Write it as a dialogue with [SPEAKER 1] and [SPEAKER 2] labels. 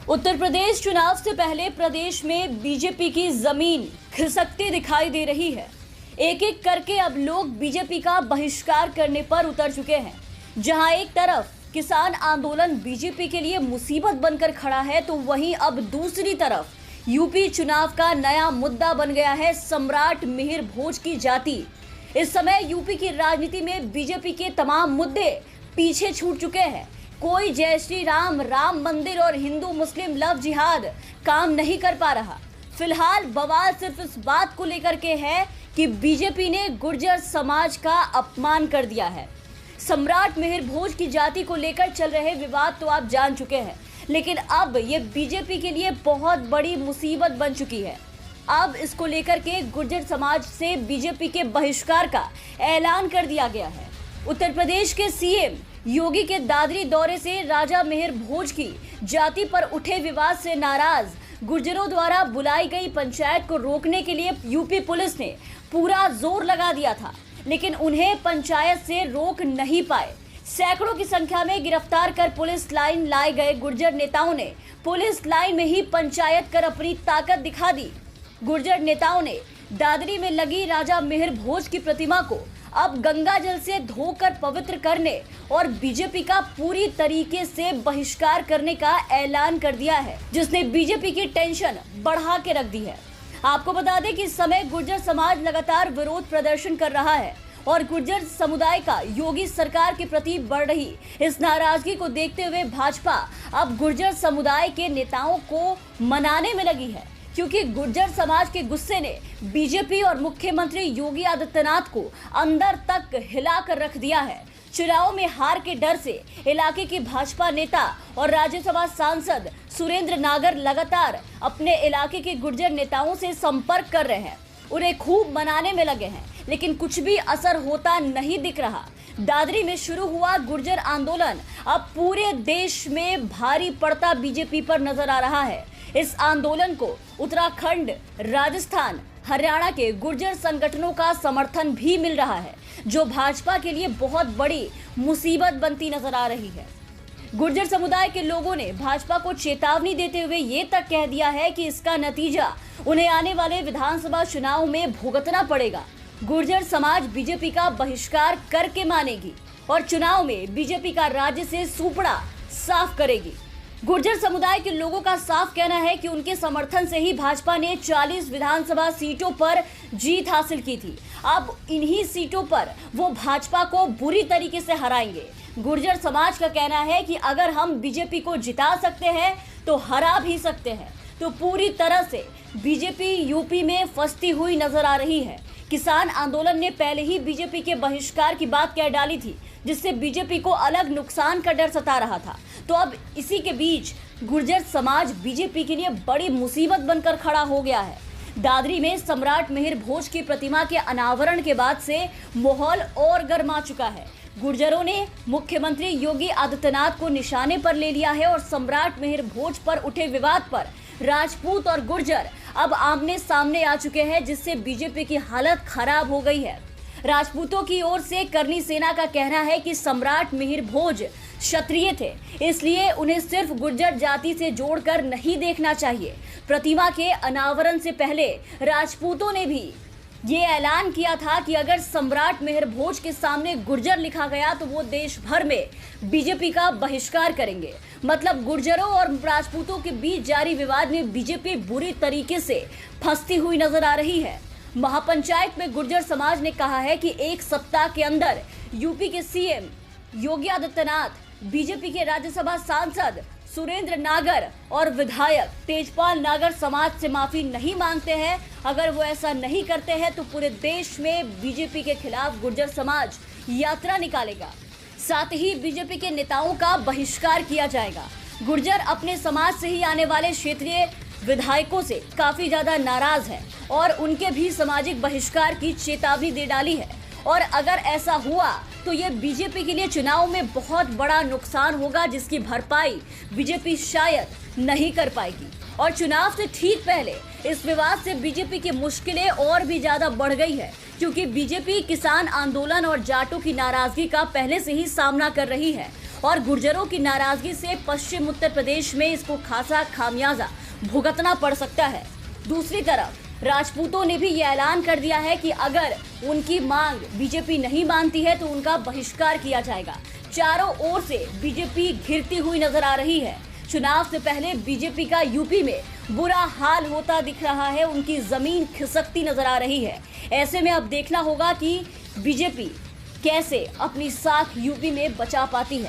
[SPEAKER 1] उत्तर प्रदेश चुनाव से पहले प्रदेश में बीजेपी की जमीन खिसकती दिखाई दे रही है। एक एक करके अब लोग बीजेपी का बहिष्कार करने पर उतर चुके हैं। जहां एक तरफ किसान आंदोलन बीजेपी के लिए मुसीबत बनकर खड़ा है, तो वहीं अब दूसरी तरफ यूपी चुनाव का नया मुद्दा बन गया है सम्राट मिहिर भोज की जाति। इस समय यूपी की राजनीति में बीजेपी के तमाम मुद्दे पीछे छूट चुके हैं। कोई जय श्री राम, राम मंदिर और हिंदू मुस्लिम लव जिहाद काम नहीं कर पा रहा। फिलहाल बवाल सिर्फ इस बात को लेकर के है कि बीजेपी ने गुर्जर समाज का अपमान कर दिया है। सम्राट मिहिर भोज की जाति को लेकर चल रहे विवाद तो आप जान चुके हैं, लेकिन अब ये बीजेपी के लिए बहुत बड़ी मुसीबत बन चुकी है। अब इसको लेकर के गुर्जर समाज से बीजेपी के बहिष्कार का ऐलान कर दिया गया है। उत्तर प्रदेश के सीएम योगी के दादरी दौरे से राजा मिहिर भोज की जाति पर उठे विवाद से नाराज गुर्जरों द्वारा बुलाई गई पंचायत को रोकने के लिए यूपी पुलिस ने पूरा जोर लगा दिया था, लेकिन उन्हें पंचायत से रोक नहीं पाए। सैकड़ों की संख्या में गिरफ्तार कर पुलिस लाइन लाए गए गुर्जर नेताओं ने पुलिस लाइन में ही पंचायत कर अपनी ताकत दिखा दी। गुर्जर नेताओं ने दादरी में लगी राजा मिहिर भोज की प्रतिमा को अब गंगा जल से धोकर पवित्र करने और बीजेपी का पूरी तरीके से बहिष्कार करने का ऐलान कर दिया है, जिसने बीजेपी की टेंशन बढ़ा के रख दी है। आपको बता दें कि इस समय गुर्जर समाज लगातार विरोध प्रदर्शन कर रहा है और गुर्जर समुदाय का योगी सरकार के प्रति बढ़ रही इस नाराजगी को देखते हुए भाजपा अब गुर्जर समुदाय के नेताओं को मनाने में लगी है, क्योंकि गुर्जर समाज के गुस्से ने बीजेपी और मुख्यमंत्री योगी आदित्यनाथ को अंदर तक हिलाकर रख दिया है। चुनाव में हार के डर से इलाके के भाजपा नेता और राज्यसभा सांसद सुरेंद्र नागर लगातार अपने इलाके के गुर्जर नेताओं से संपर्क कर रहे हैं, उन्हें खूब मनाने में लगे हैं, लेकिन कुछ भी असर होता नहीं दिख रहा। दादरी में शुरू हुआ गुर्जर आंदोलन अब पूरे देश में भारी पड़ता बीजेपी पर नजर आ रहा है। इस आंदोलन को उत्तराखंड, राजस्थान, हरियाणा के गुर्जर संगठनों का समर्थन भी मिल रहा है, जो भाजपा के लिए बहुत बड़ी मुसीबत बनती नजर आ रही है। गुर्जर समुदाय के लोगों ने भाजपा को चेतावनी देते हुए ये तक कह दिया है कि इसका नतीजा उन्हें आने वाले विधानसभा चुनाव में भुगतना पड़ेगा। गुर्जर समाज बीजेपी का बहिष्कार करके मानेगी और चुनाव में बीजेपी का राज्य से सूपड़ा साफ करेगी। गुर्जर समुदाय के लोगों का साफ कहना है कि उनके समर्थन से ही भाजपा ने 40 विधानसभा सीटों पर जीत हासिल की थी। अब इन्हीं सीटों पर वो भाजपा को बुरी तरीके से हराएंगे। गुर्जर समाज का कहना है कि अगर हम बीजेपी को जिता सकते हैं तो हरा भी सकते हैं। तो पूरी तरह से बीजेपी यूपी में फंसती हुई नजर आ रही है। किसान आंदोलन ने पहले ही बीजेपी के बहिष्कार की बात कह डाली थी, जिससे बीजेपी को अलग नुकसान का डर सता रहा था। तो अब इसी के बीच गुर्जर समाज बीजेपी के लिए बड़ी मुसीबत बनकर खड़ा हो गया है। दादरी में सम्राट मिहिर भोज की प्रतिमा के अनावरण के बाद से माहौल और गर्मा चुका है। गुर्जरों ने मुख्यमंत्री योगी आदित्यनाथ को निशाने पर ले लिया है और सम्राट मिहिर भोज पर उठे विवाद पर राजपूत और गुर्जर अब आमने सामने आ चुके हैं, जिससे बीजेपी की हालत खराब हो गई है। राजपूतों की ओर से करनी सेना का कहना है कि सम्राट मिहिर भोज क्षत्रिय थे, इसलिए उन्हें सिर्फ गुर्जर जाति से जोड़कर नहीं देखना चाहिए। प्रतिमा के अनावरण से पहले राजपूतों ने भी ये ऐलान किया था कि अगर सम्राट मिहिर भोज के सामने गुर्जर लिखा गया तो वो देश भर में बीजेपी का बहिष्कार करेंगे। मतलब गुर्जरों और राजपूतों के बीच जारी विवाद में बीजेपी बुरी तरीके से फंसती हुई नजर आ रही है। महापंचायत में गुर्जर समाज ने कहा है कि एक सप्ताह के अंदर यूपी के सीएम योगी आदित्यनाथ, बीजेपी के राज्यसभा सांसद सुरेंद्र नागर और विधायक तेजपाल नागर समाज से माफी नहीं मांगते हैं। अगर वो ऐसा नहीं करते हैं तो पूरे देश में बीजेपी के खिलाफ गुर्जर समाज यात्रा निकालेगा। साथ ही बीजेपी के नेताओं का बहिष्कार किया जाएगा। गुर्जर अपने समाज से ही आने वाले क्षेत्रीय विधायकों से काफी ज्यादा नाराज है और उनके भी सामाजिक बहिष्कार की चेतावनी दे डाली है। और अगर ऐसा हुआ तो ये बीजेपी के लिए चुनाव में बहुत बड़ा नुकसान होगा, जिसकी भरपाई बीजेपी शायद नहीं कर पाएगी। और चुनाव से ठीक पहले इस विवाद से बीजेपी की मुश्किलें और भी ज्यादा बढ़ गई है, क्योंकि बीजेपी किसान आंदोलन और जाटों की नाराजगी का पहले से ही सामना कर रही है और गुर्जरों की नाराजगी से पश्चिम उत्तर प्रदेश में इसको खासा खामियाजा भुगतना पड़ सकता है। दूसरी तरफ राजपूतों ने भी ये ऐलान कर दिया है कि अगर उनकी मांग बीजेपी नहीं मानती है तो उनका बहिष्कार किया जाएगा। चारों ओर से बीजेपी घिरती हुई नजर आ रही है। चुनाव से पहले बीजेपी का यूपी में बुरा हाल होता दिख रहा है, उनकी जमीन खिसकती नजर आ रही है। ऐसे में अब देखना होगा कि बीजेपी कैसे अपनी साख यूपी में बचा पाती है।